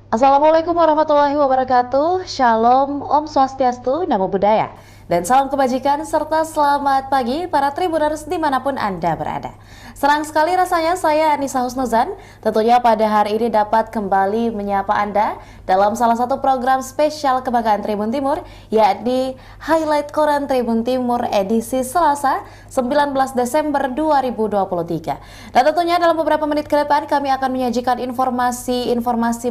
Assalamualaikum warahmatullahi wabarakatuh. Shalom, Om Swastiastu, Namo Buddhaya. Dan salam kebajikan serta selamat pagi para Tribuners dimanapun Anda berada. Senang sekali rasanya saya Anissa Husnuzan tentunya pada hari ini dapat kembali menyapa Anda dalam salah satu program spesial kebanggaan Tribun Timur, yakni Highlight Koran Tribun Timur edisi Selasa 19 Desember 2023. Dan tentunya dalam beberapa menit ke depan kami akan menyajikan informasi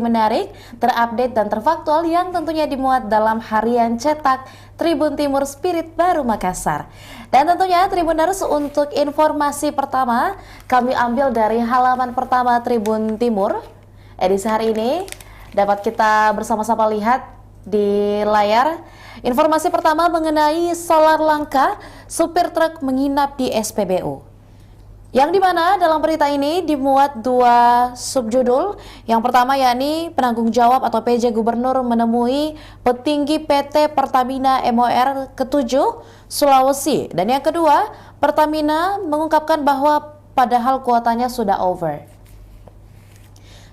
menarik, terupdate dan terfaktual yang tentunya dimuat dalam harian cetak Tribun Timur Spirit Baru Makassar. Dan tentunya Tribuners, untuk informasi pertama kami ambil dari halaman pertama Tribun Timur edisi hari ini. Dapat kita bersama-sama lihat di layar. Informasi pertama mengenai solar langka, supir truk menginap di SPBU. Yang dimana dalam berita ini dimuat dua subjudul. Yang pertama yakni penanggung jawab atau PJ Gubernur menemui petinggi PT Pertamina MOR ke-7 Sulawesi. Dan yang kedua, Pertamina mengungkapkan bahwa padahal kuotanya sudah over.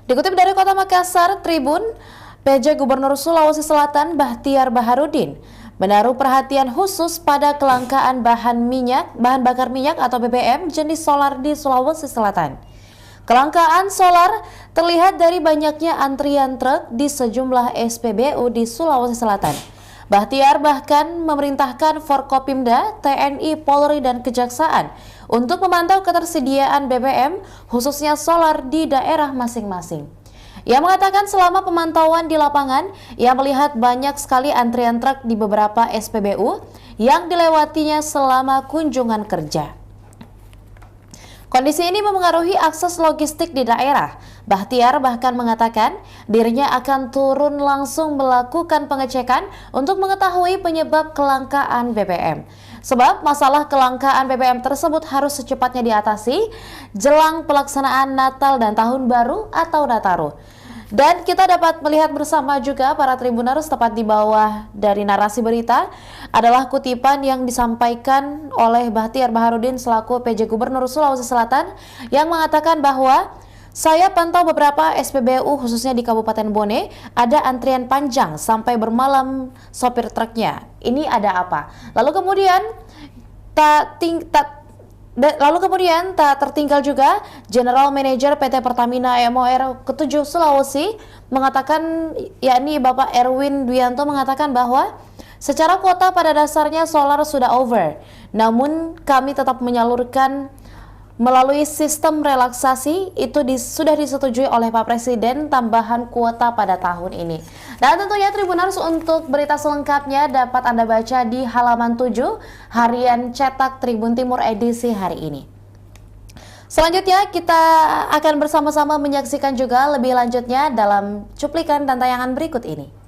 Dikutip dari Kota Makassar, Tribun, PJ Gubernur Sulawesi Selatan Bahtiar Baharudin menaruh perhatian khusus pada kelangkaan bahan bakar minyak atau BBM jenis solar di Sulawesi Selatan. Kelangkaan solar terlihat dari banyaknya antrian truk di sejumlah SPBU di Sulawesi Selatan. Bahtiar bahkan memerintahkan Forkopimda, TNI, Polri, dan Kejaksaan untuk memantau ketersediaan BBM khususnya solar di daerah masing-masing. Ia mengatakan selama pemantauan di lapangan, ia melihat banyak sekali antrian truk di beberapa SPBU yang dilewatinya selama kunjungan kerja. Kondisi ini memengaruhi akses logistik di daerah. Bahtiar bahkan mengatakan dirinya akan turun langsung melakukan pengecekan untuk mengetahui penyebab kelangkaan BBM. Sebab masalah kelangkaan BBM tersebut harus secepatnya diatasi jelang pelaksanaan Natal dan Tahun Baru atau Nataru. Dan kita dapat melihat bersama juga para Tribuners, tepat di bawah dari narasi berita adalah kutipan yang disampaikan oleh Bahtiar Baharudin selaku PJ Gubernur Sulawesi Selatan yang mengatakan bahwa saya pantau beberapa SPBU khususnya di Kabupaten Bone, ada antrian panjang sampai bermalam sopir truknya. Ini ada apa? Lalu kemudian tak tertinggal juga General Manager PT Pertamina MOR ke-7 Sulawesi mengatakan, yakni Bapak Erwin Dwianto mengatakan bahwa secara kuota pada dasarnya solar sudah over, namun kami tetap menyalurkan melalui sistem relaksasi itu sudah disetujui oleh Pak Presiden tambahan kuota pada tahun ini. Dan tentunya Tribuners, untuk berita selengkapnya dapat Anda baca di halaman 7 harian cetak Tribun Timur edisi hari ini. Selanjutnya kita akan bersama-sama menyaksikan juga lebih lanjutnya dalam cuplikan dan tayangan berikut ini.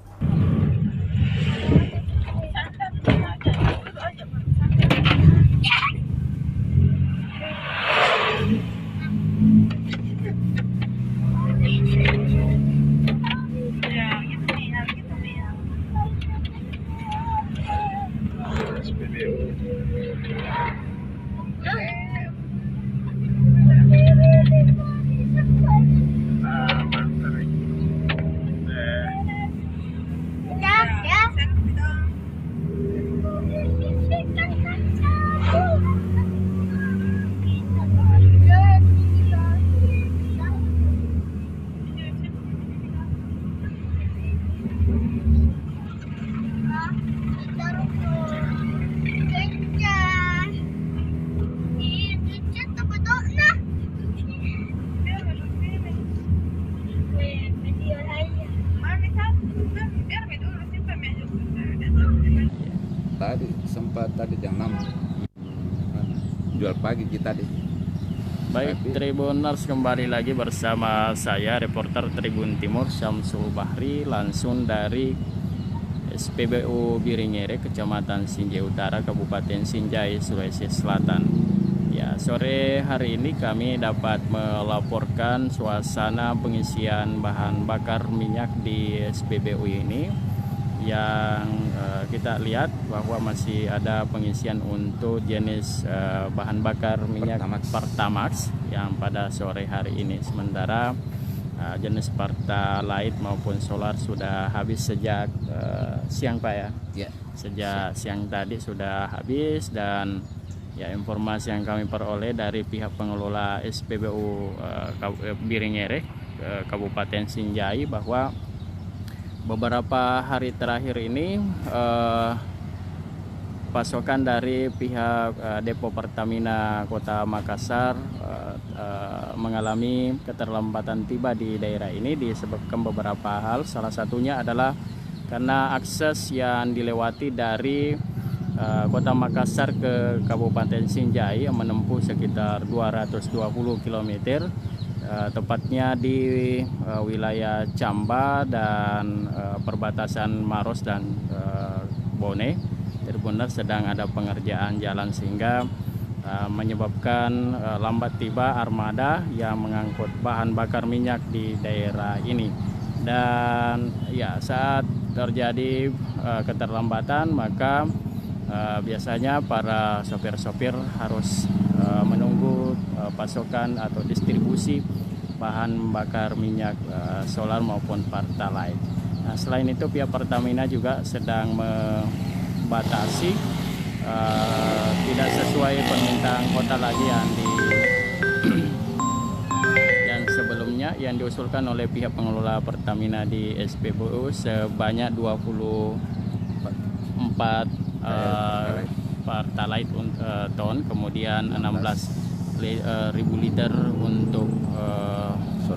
Tadi sempat jam 6 jual pagi kita tadi. Baik, Tribuners, kembali lagi bersama saya reporter Tribun Timur Syamsul Bahri langsung dari SPBU Biringere, Kecamatan Sinjai Utara, Kabupaten Sinjai, Sulawesi Selatan. Ya, sore hari ini kami dapat melaporkan suasana pengisian bahan bakar minyak di SPBU ini, yang kita lihat bahwa masih ada pengisian untuk jenis bahan bakar minyak Pertamax yang pada sore hari ini. Sementara jenis Pertalite maupun solar sudah habis sejak siang Pak ya? Ya. Sejak siang tadi sudah habis, dan ya informasi yang kami peroleh dari pihak pengelola SPBU Biringere Kabupaten Sinjai bahwa beberapa hari terakhir ini pasokan dari pihak Depo Pertamina Kota Makassar mengalami keterlambatan tiba di daerah ini disebabkan beberapa hal. Salah satunya adalah karena akses yang dilewati dari Kota Makassar ke Kabupaten Sinjai yang menempuh sekitar 220 km, tepatnya di wilayah Camba dan perbatasan Maros dan Bone. Benar sedang ada pengerjaan jalan sehingga menyebabkan lambat tiba armada yang mengangkut bahan bakar minyak di daerah ini. Dan ya, saat terjadi keterlambatan, maka biasanya para sopir-sopir harus menunggu pasokan atau distribusi bahan bakar minyak solar maupun Pertalite. Nah, selain itu pihak Pertamina juga sedang membatasi tidak sesuai permintaan kota lagi yang sebelumnya yang diusulkan oleh pihak pengelola Pertamina di SPBU sebanyak 24 Pertalite ton, kemudian 16.000 liter untuk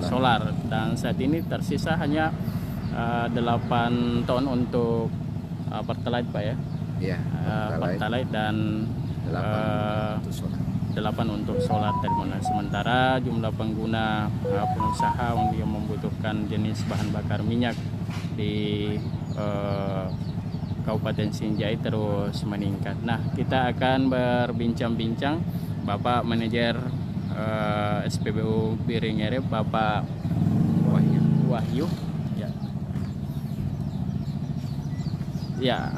solar, dan saat ini tersisa hanya 8 ton untuk Pertalite Pak ya? Iya, Pertalite dan 8 untuk solar terminal. Sementara jumlah pengguna pengusaha yang membutuhkan jenis bahan bakar minyak di Kabupaten Sinjai terus meningkat. Nah, kita akan berbincang-bincang Bapak Manajer SPBU Biringere, Bapak Wahyu. Ya,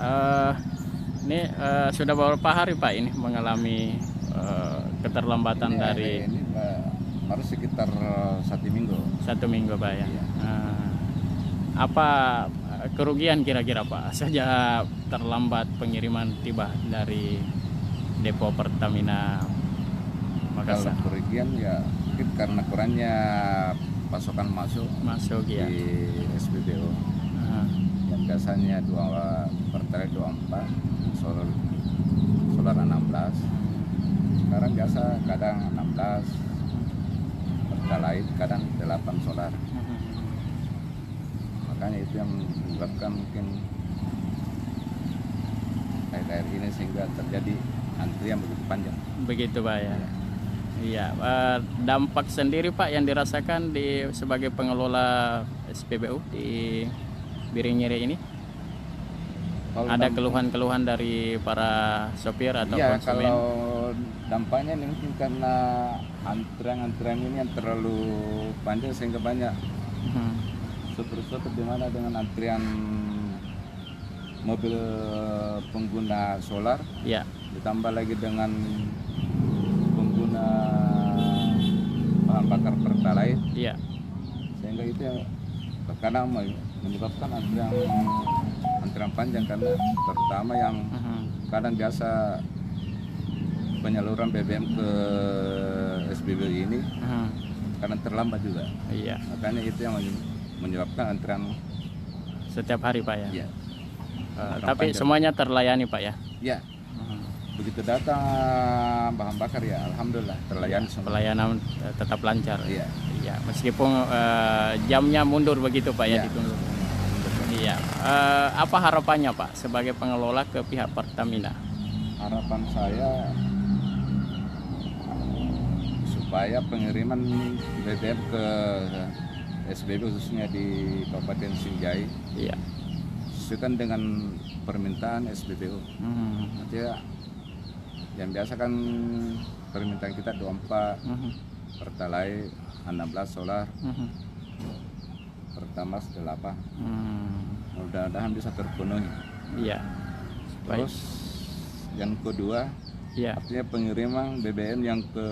ini sudah beberapa hari Pak ini mengalami keterlambatan dari ini baru sekitar 1 minggu. 1 minggu Pak ya. Apa kerugian kira-kira Pak sejak terlambat pengiriman tiba dari Depo Pertamina Makassar? Kalau kerugian ya mungkin karena kurangnya pasokan masuk Ya. di SPBU. Yang biasanya Pertalite 24, solar 16. Sekarang biasa kadang 16 Pertalite, kadang 8 solar. Makanya itu yang menyebabkan mungkin air ini sehingga terjadi antrian begitu panjang. Begitu Pak ya. Iya, dampak sendiri Pak yang dirasakan sebagai pengelola SPBU di Biringere ini? Ada keluhan-keluhan dari para sopir atau konsumen? Kalau dampaknya ini mungkin karena antrian ini yang terlalu panjang sehingga banyak sopir-sopir di mana dengan antrian mobil pengguna solar, ya, ditambah lagi dengan pengguna bahan bakar Pertalite, ya, sehingga itu yang terkadang menyebabkan antrian panjang, karena terutama yang kadang biasa penyaluran BBM ke SPBU ini kadang terlambat juga. Iya. Makanya itu yang menyebabkan antrian setiap hari Pak ya. Iya. Tapi panjang. Semuanya terlayani Pak ya. Iya. Begitu datang bahan bakar ya alhamdulillah terlayani semua. Pelayanan tetap lancar. Iya. Iya, meskipun jamnya mundur begitu Pak ya, ditunggu. Iya. Apa harapannya Pak sebagai pengelola ke pihak Pertamina? Harapan saya supaya pengiriman BBM ke SPBU khususnya di Kabupaten Sinjai disesuaikan dengan permintaan SPBU. Artinya yang biasa kan permintaan kita 24, Pertalite 16, solar, Pertamax 8. Mudah-mudahan bisa terpenuhi. Iya. Baik. Terus yang kedua, Iya. artinya pengiriman BBM yang ke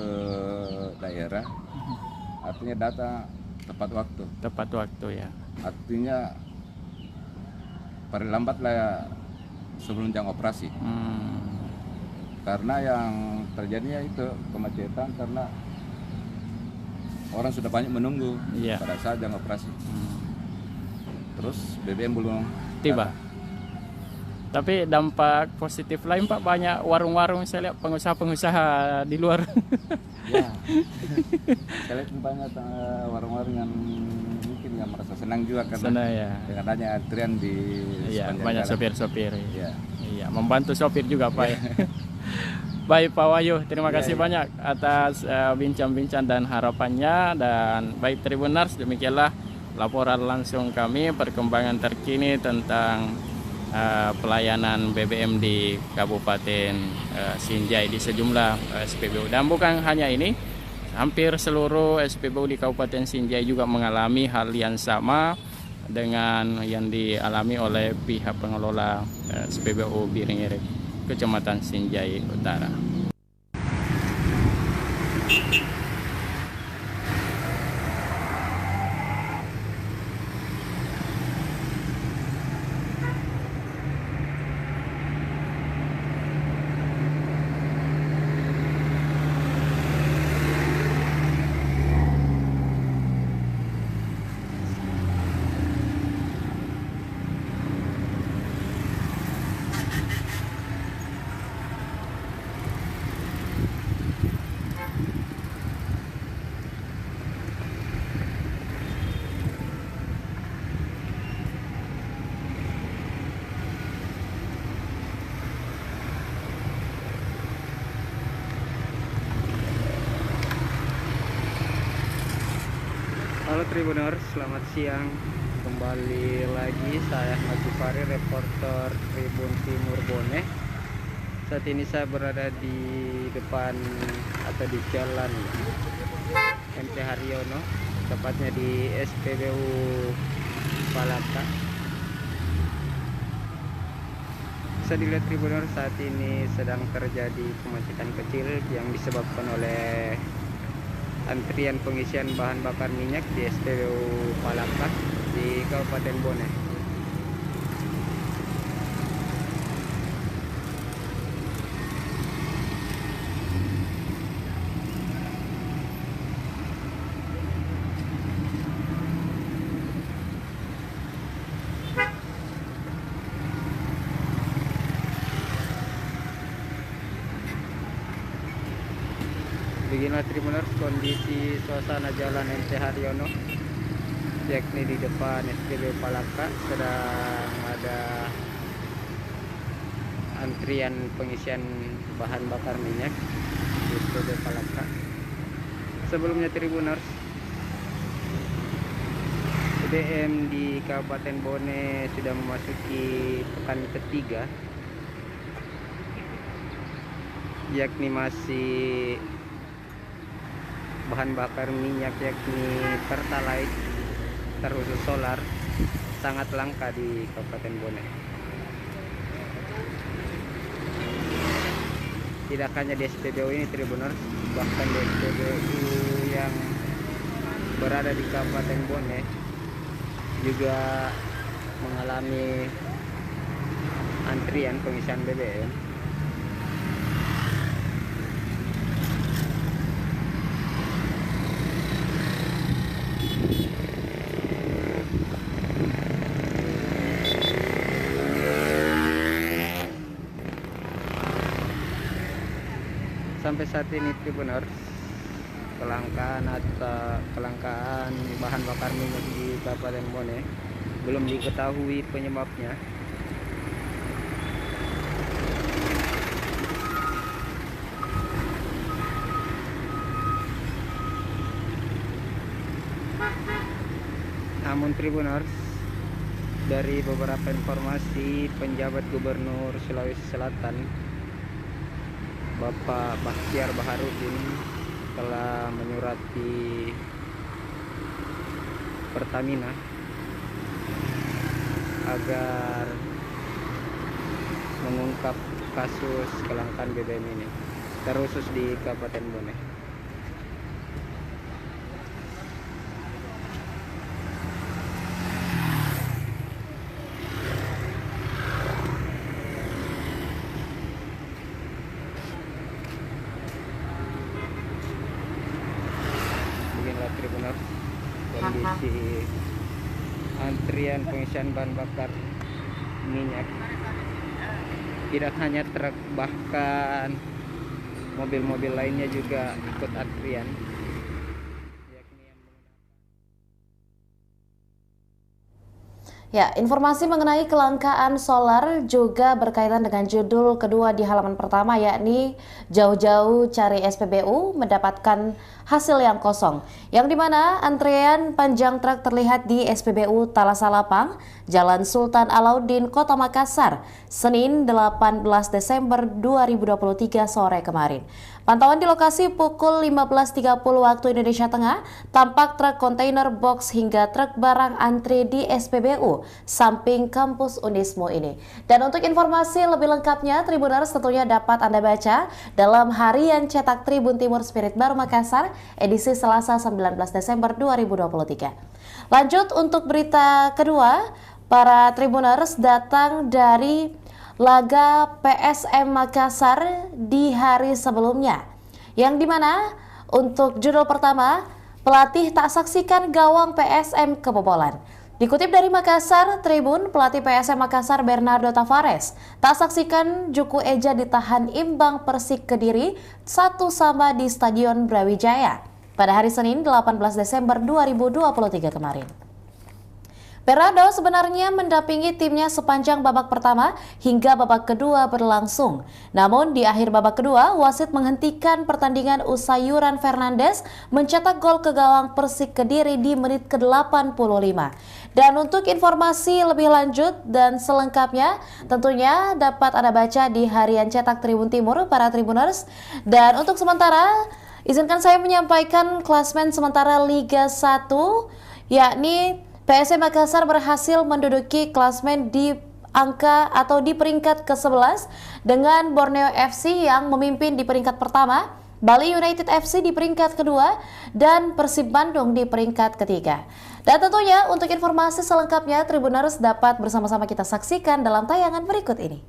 daerah, artinya data tepat waktu. Tepat waktu ya. Artinya paling lambat lah ya sebelum jam operasi. Karena yang terjadinya itu kemacetan karena orang sudah banyak menunggu pada saat jam operasi. Terus BBM belum tiba. datang. Tapi dampak positif lain Pak, banyak warung-warung saya lihat pengusaha-pengusaha di luar. Ya, saya lihat banyak warung-warung yang mungkin yang merasa senang juga karena dengan adanya antrian di sepanjang banyak jalan. Sopir-sopir. Iya. Iya, membantu sopir juga Pak ya. Baik Pak Wahyu, terima kasih banyak atas bincang-bincang dan harapannya. Dan baik Tribuners, demikianlah laporan langsung kami perkembangan terkini tentang pelayanan BBM di Kabupaten Sinjai di sejumlah SPBU. Dan bukan hanya ini, hampir seluruh SPBU di Kabupaten Sinjai juga mengalami hal yang sama dengan yang dialami oleh pihak pengelola SPBU Biringirek, Kecamatan Sinjai Utara. Halo Tribuners, selamat siang. Kembali lagi saya Ahmad Jufari, reporter Tribun Timur Bone. Saat ini saya berada di depan atau di jalan MC Haryono, tepatnya di SPBU Palaka. Bisa dilihat Tribuners, saat ini sedang terjadi kemacetan kecil yang disebabkan oleh antrian pengisian bahan bakar minyak di SPBU Palaka di Kabupaten Bone. Beginilah Tribuners kondisi suasana jalan MC Haryono, yakni di depan SPBU Palaka sedang ada antrian pengisian bahan bakar minyak di SPBU Palaka. Sebelumnya Tribuners, BBM di Kabupaten Bone sudah memasuki pekan ketiga, yakni masih bahan bakar minyak yakni Pertalite terkhusus solar sangat langka di Kabupaten Bone. Tidak hanya di SPBU ini Tribuners, bahkan di SPBU yang berada di Kabupaten Bone juga mengalami antrian pengisian BBM. Sampai saat ini Tribuners, kelangkaan bahan bakar minyak di Kabupaten Bone belum diketahui penyebabnya. Namun Tribuners, dari beberapa informasi, penjabat Gubernur Sulawesi Selatan Bapak Bakhtiar Baharudin telah menyurati Pertamina agar mengungkap kasus kelangkaan BBM ini, terkhusus di Kabupaten Bone. Beginilah Tribuners kondisi antrian pengisian bahan bakar minyak. Tidak hanya truk, bahkan mobil-mobil lainnya juga ikut antrian. Ya, informasi mengenai kelangkaan solar juga berkaitan dengan judul kedua di halaman pertama, yakni jauh-jauh cari SPBU mendapatkan hasil yang kosong. Yang dimana antrian panjang truk terlihat di SPBU Talasalapang, Jalan Sultan Alauddin, Kota Makassar, Senin 18 Desember 2023 sore kemarin. Pantauan di lokasi pukul 15.30 waktu Indonesia Tengah, tampak truk kontainer box hingga truk barang antri di SPBU samping kampus Unismo ini. Dan untuk informasi lebih lengkapnya, Tribuners tentunya dapat Anda baca dalam harian cetak Tribun Timur Spirit Baru Makassar, edisi Selasa 19 Desember 2023. Lanjut untuk berita kedua, para Tribuners datang dari laga PSM Makassar di hari sebelumnya, yang dimana untuk judul pertama, pelatih tak saksikan gawang PSM kebobolan. Dikutip dari Makassar Tribun, pelatih PSM Makassar Bernardo Tavares tak saksikan Juku Eja ditahan imbang Persik Kediri 1-1 di Stadion Brawijaya pada hari Senin 18 Desember 2023 kemarin. Bernardo sebenarnya mendampingi timnya sepanjang babak pertama hingga babak kedua berlangsung. Namun di akhir babak kedua, wasit menghentikan pertandingan usai Yuran Fernandes mencetak gol ke gawang Persik Kediri di menit ke-85. Dan untuk informasi lebih lanjut dan selengkapnya tentunya dapat Anda baca di harian cetak Tribun Timur para Tribuners. Dan untuk sementara, izinkan saya menyampaikan klasmen sementara Liga 1, yakni PSM Makassar berhasil menduduki klasmen di angka atau di peringkat ke-11 dengan Borneo FC yang memimpin di peringkat pertama, Bali United FC di peringkat kedua, dan Persib Bandung di peringkat ketiga. Dan tentunya untuk informasi selengkapnya Tribuners dapat bersama-sama kita saksikan dalam tayangan berikut ini.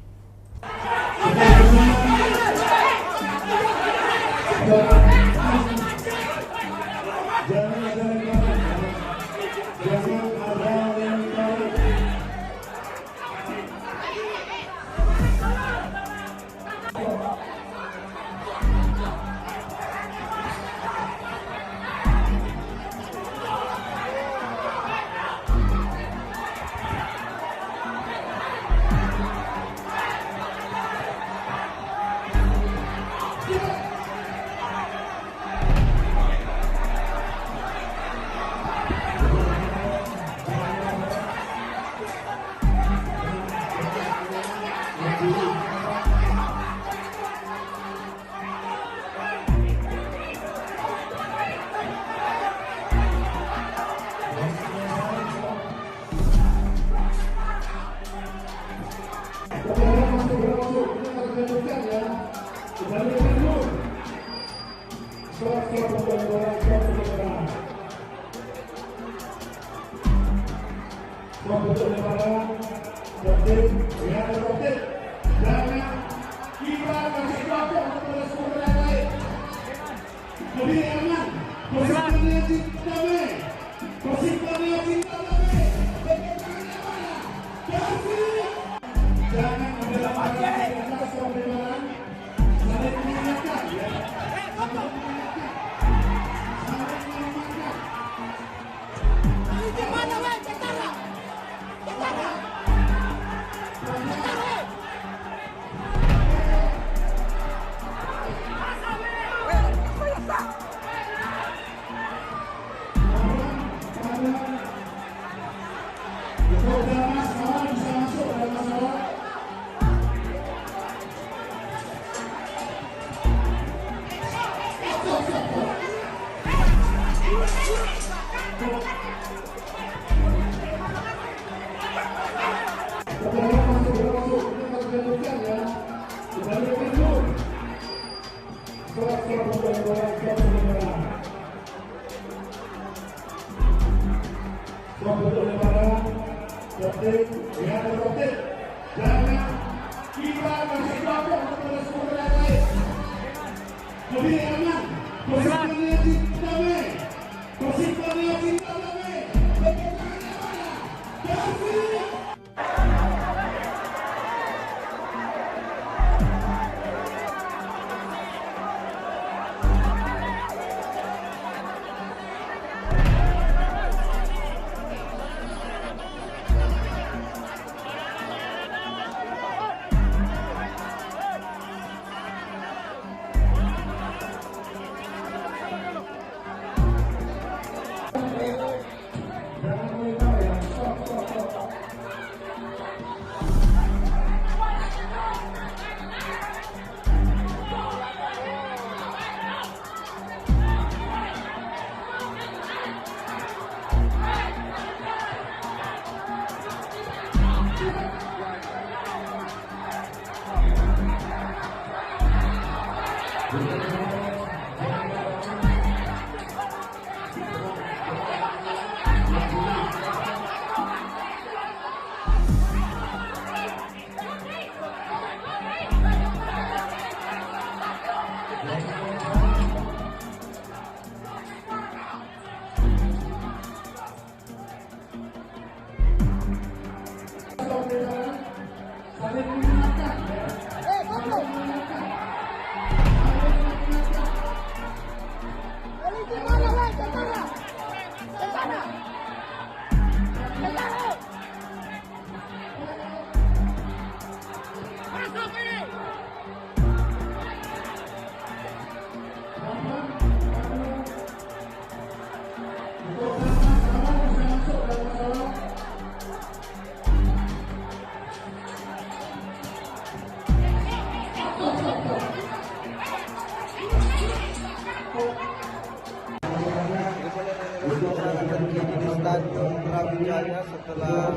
Stadion Brawijaya setelah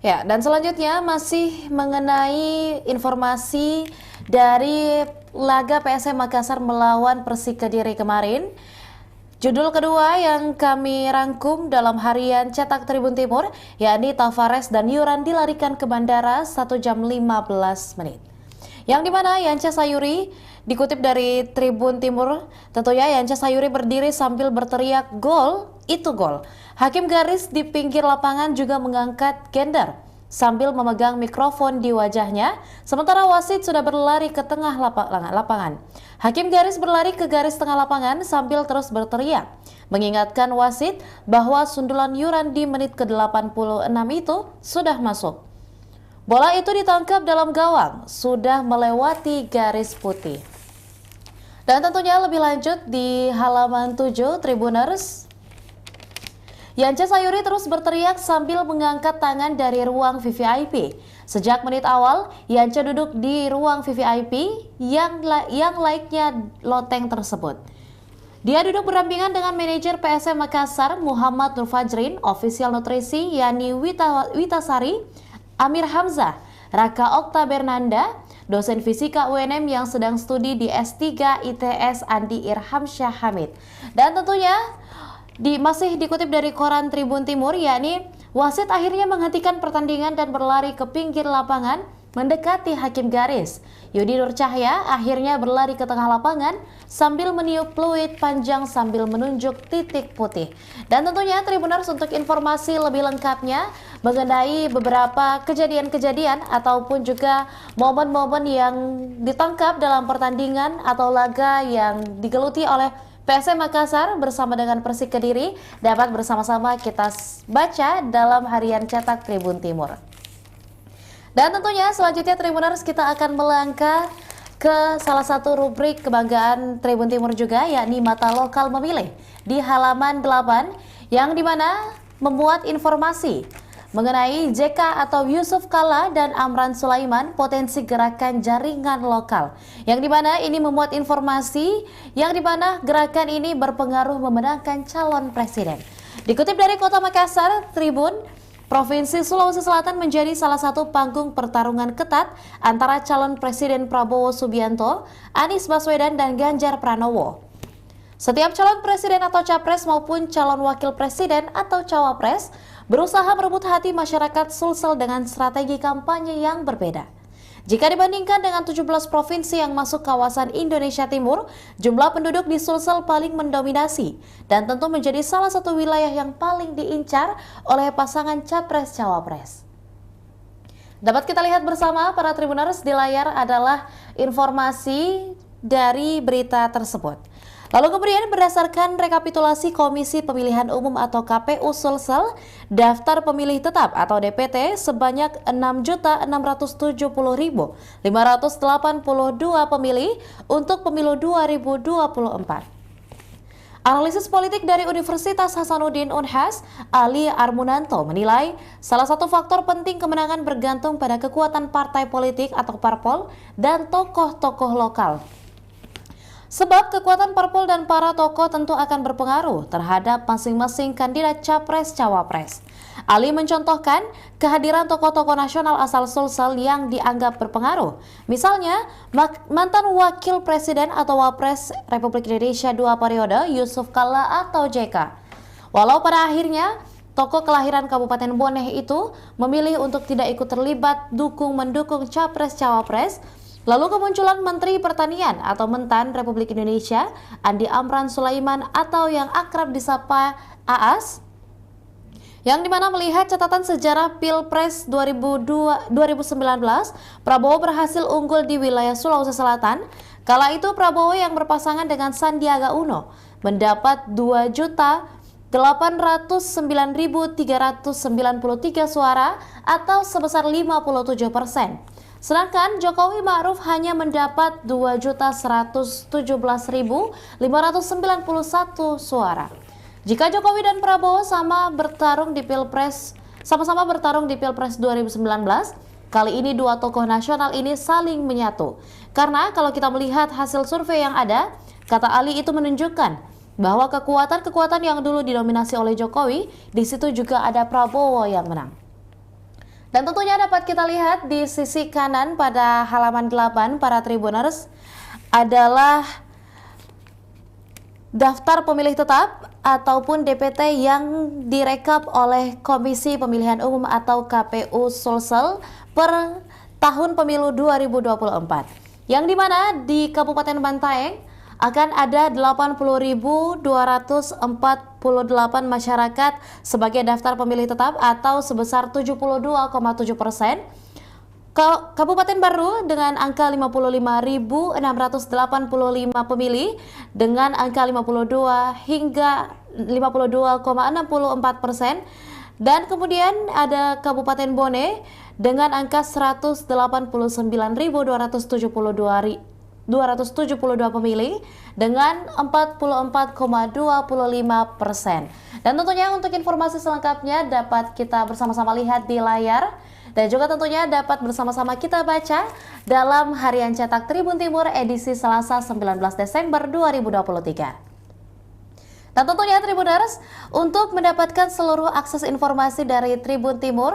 Ya, dan selanjutnya masih mengenai informasi dari laga PSM Makassar melawan Persik Kediri kemarin. Judul kedua yang kami rangkum dalam harian Cetak Tribun Timur, yakni Tavares dan Yuran dilarikan ke bandara 1 jam 15 menit. Yang dimana Yance Sayuri dikutip dari Tribun Timur, tentunya Yance Sayuri berdiri sambil berteriak gol, itu gol. Hakim garis di pinggir lapangan juga mengangkat gender sambil memegang mikrofon di wajahnya, sementara wasit sudah berlari ke tengah lapangan. Hakim garis berlari ke garis tengah lapangan sambil terus berteriak, mengingatkan wasit bahwa sundulan Yuran di menit ke-86 itu sudah masuk. Bola itu ditangkap dalam gawang, sudah melewati garis putih. Dan tentunya lebih lanjut di halaman 7 Tribuners, Yance Sayuri terus berteriak sambil mengangkat tangan dari ruang VVIP. Sejak menit awal, Yance duduk di ruang VVIP yang layaknya loteng tersebut. Dia duduk berdampingan dengan manajer PSM Makassar Muhammad Nur Fajrin, ofisial nutrisi Yani Witasari, Amir Hamzah, Raka Okta Bernanda, dosen fisika UNM yang sedang studi di S3 ITS Andi Irhamsyah Hamid. Dan tentunya masih dikutip dari koran Tribun Timur, yakni wasit akhirnya menghentikan pertandingan dan berlari ke pinggir lapangan mendekati hakim garis. Yudi Nur Cahya akhirnya berlari ke tengah lapangan sambil meniup peluit panjang sambil menunjuk titik putih. Dan tentunya Tribuners, untuk informasi lebih lengkapnya mengenai beberapa kejadian-kejadian ataupun juga momen-momen yang ditangkap dalam pertandingan atau laga yang digeluti oleh PSM Makassar bersama dengan Persik Kediri, dapat bersama-sama kita baca dalam harian Cetak Tribun Timur. Dan tentunya selanjutnya Tribuners, kita akan melangkah ke salah satu rubrik kebanggaan Tribun Timur juga, yakni Mata Lokal Memilih di halaman 8, yang dimana memuat informasi mengenai JK atau Yusuf Kala dan Amran Sulaiman, potensi gerakan jaringan lokal. Yang dimana ini memuat informasi yang dimana gerakan ini berpengaruh memenangkan calon presiden. Dikutip dari Kota Makassar Tribun, Provinsi Sulawesi Selatan menjadi salah satu panggung pertarungan ketat antara calon Presiden Prabowo Subianto, Anies Baswedan, dan Ganjar Pranowo. Setiap calon presiden atau capres maupun calon wakil presiden atau cawapres berusaha merebut hati masyarakat Sulsel dengan strategi kampanye yang berbeda. Jika dibandingkan dengan 17 provinsi yang masuk kawasan Indonesia Timur, jumlah penduduk di Sulsel paling mendominasi dan tentu menjadi salah satu wilayah yang paling diincar oleh pasangan capres-cawapres. Dapat kita lihat bersama para Tribuners di layar adalah informasi dari berita tersebut. Lalu kemudian berdasarkan rekapitulasi Komisi Pemilihan Umum atau KPU Sulsel, daftar pemilih tetap atau DPT sebanyak 6.670.582 pemilih untuk pemilu 2024. Analisis politik dari Universitas Hasanuddin Unhas, Ali Armunanto menilai salah satu faktor penting kemenangan bergantung pada kekuatan partai politik atau parpol dan tokoh-tokoh lokal. Sebab kekuatan parpol dan para tokoh tentu akan berpengaruh terhadap masing-masing kandidat capres-cawapres. Ali mencontohkan kehadiran tokoh-tokoh nasional asal Sulsel yang dianggap berpengaruh. Misalnya, mantan wakil presiden atau wapres Republik Indonesia 2 periode Yusuf Kalla atau JK. Walau pada akhirnya tokoh kelahiran Kabupaten Boneh itu memilih untuk tidak ikut terlibat mendukung capres-cawapres. Lalu kemunculan Menteri Pertanian atau Mentan Republik Indonesia, Andi Amran Sulaiman atau yang akrab disapa AAS, yang dimana melihat catatan sejarah Pilpres 2019, Prabowo berhasil unggul di wilayah Sulawesi Selatan. Kala itu Prabowo yang berpasangan dengan Sandiaga Uno mendapat 2.809.393 suara atau sebesar 57%. Sedangkan Jokowi Ma'ruf hanya mendapat 2.117.591 suara. Jika Jokowi dan Prabowo sama-sama bertarung di Pilpres 2019, kali ini dua tokoh nasional ini saling menyatu. Karena kalau kita melihat hasil survei yang ada, kata Ali itu menunjukkan bahwa kekuatan-kekuatan yang dulu didominasi oleh Jokowi, di situ juga ada Prabowo yang menang. Dan tentunya dapat kita lihat di sisi kanan pada halaman 8 para Tribuners adalah daftar pemilih tetap ataupun DPT yang direkap oleh Komisi Pemilihan Umum atau KPU Sulsel per tahun pemilu 2024. Yang dimana di Kabupaten Bantaeng akan ada 80.248 masyarakat sebagai daftar pemilih tetap atau sebesar 72,7%. Kabupaten Baru dengan angka 55.685 pemilih dengan angka 52 hingga 52,64%. Dan kemudian ada Kabupaten Bone dengan angka 184.272 pemilih dengan 44,25%. Dan tentunya untuk informasi selengkapnya dapat kita bersama-sama lihat di layar dan juga tentunya dapat bersama-sama kita baca dalam Harian Cetak Tribun Timur edisi Selasa 19 Desember 2023. Dan tentunya Tribuners, untuk mendapatkan seluruh akses informasi dari Tribun Timur,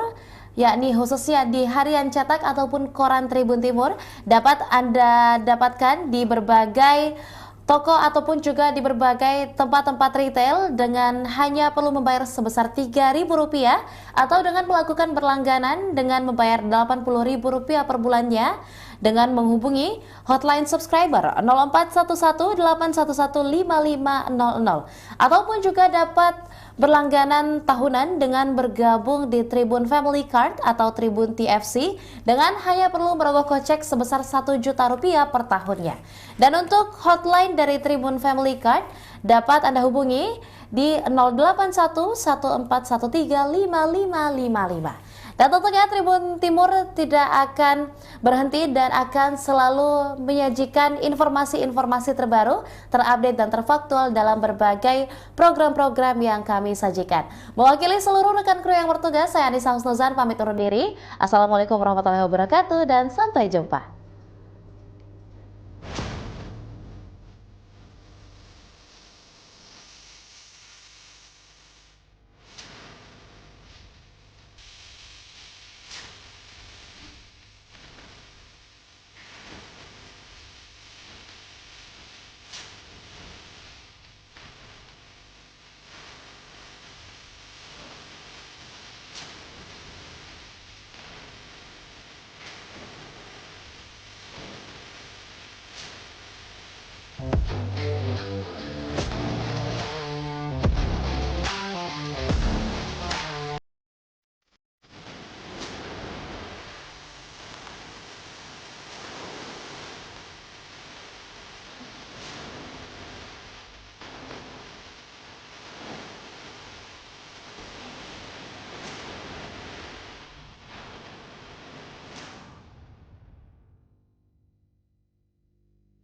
yakni khususnya di Harian Cetak ataupun Koran Tribun Timur, dapat Anda dapatkan di berbagai toko ataupun juga di berbagai tempat-tempat retail dengan hanya perlu membayar sebesar Rp3.000 atau dengan melakukan berlangganan dengan membayar Rp80.000 per bulannya dengan menghubungi hotline subscriber 041181155500 ataupun juga dapat berlangganan tahunan dengan bergabung di Tribun Family Card atau Tribun TFC dengan hanya perlu merogoh kocek sebesar Rp1 juta per tahunnya. Dan untuk hotline dari Tribun Family Card dapat Anda hubungi di 081141355555. Dan tentunya Tribun Timur tidak akan berhenti dan akan selalu menyajikan informasi-informasi terbaru, terupdate dan terfaktual dalam berbagai program-program yang kami sajikan. Mewakili seluruh rekan kru yang bertugas, saya Anissa Husnuzan pamit undur diri. Assalamualaikum warahmatullahi wabarakatuh dan sampai jumpa.